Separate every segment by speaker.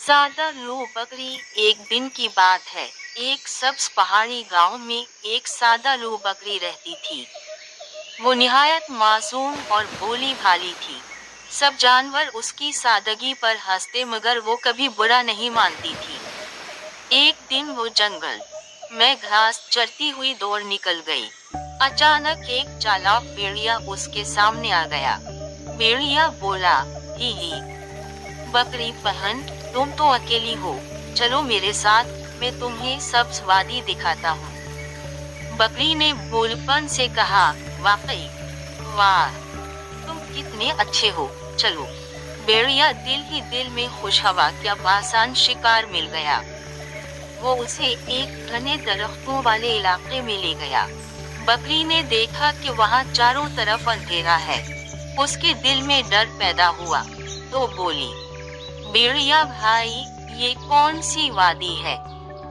Speaker 1: सादा लो बकरी। एक दिन की बात है। एक सब्ज पहाड़ी गांव में एक सादा लो बकरी रहती थी। वो निहायत मासूम और भोली भाली थी। सब जानवर उसकी सादगी पर हंसते मगर वो कभी बुरा नहीं मानती थी। एक दिन वो जंगल में घास चरती हुई दौड़ निकल गई। अचानक एक चालाक भेड़िया उसके सामने आ गया। भेड़िया बोला, ही बकरी बहन, तुम तो अकेली हो, चलो मेरे साथ, मैं तुम्हें सब्ज वादी दिखाता हूँ। बकरी ने भोलपन से कहा, वाकई, वाह, तुम कितने अच्छे हो, चलो। भेड़िया दिल ही दिल में खुश हुआ कि अब आसान शिकार मिल गया। वो उसे एक घने दरख्तों वाले इलाके में ले गया। बकरी ने देखा कि वहाँ चारों तरफ अंधेरा है। उसके दिल में डर पैदा हुआ, तो बोली, भेड़िया भाई, ये कौन सी वादी है?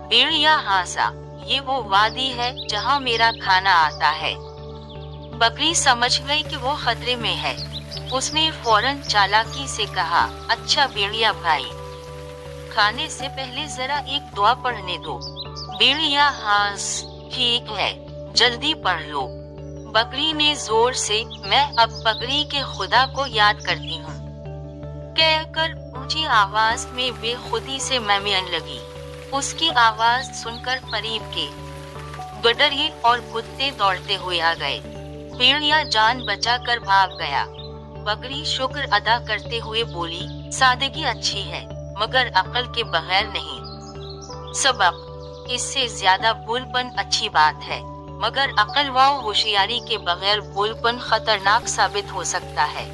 Speaker 1: भेड़िया हंसा, ये वो वादी है जहाँ मेरा खाना आता है। बकरी समझ गई कि वो खतरे में है। उसने फौरन चालाकी से कहा, अच्छा भेड़िया भाई, खाने से पहले जरा एक दुआ पढ़ने दो। भेड़िया हंस, ठीक है, जल्दी पढ़ लो। बकरी ने जोर से, मैं अब बकरी के खुदा को याद करती हूँ, कहकर ऊंची आवाज में बेखुदी से मैमियन लगी। उसकी आवाज सुनकर करीब के गडरिये और कुत्ते दौड़ते हुए आ गए। भेड़िया जान बचाकर भाग गया। बकरी शुक्र अदा करते हुए बोली, सादगी अच्छी है, मगर अक्ल के बगैर नहीं। सबक, इससे ज्यादा भोलपन अच्छी बात है, मगर अक्ल व होशियारी के बगैर भोलपन खतरनाक साबित हो सकता है।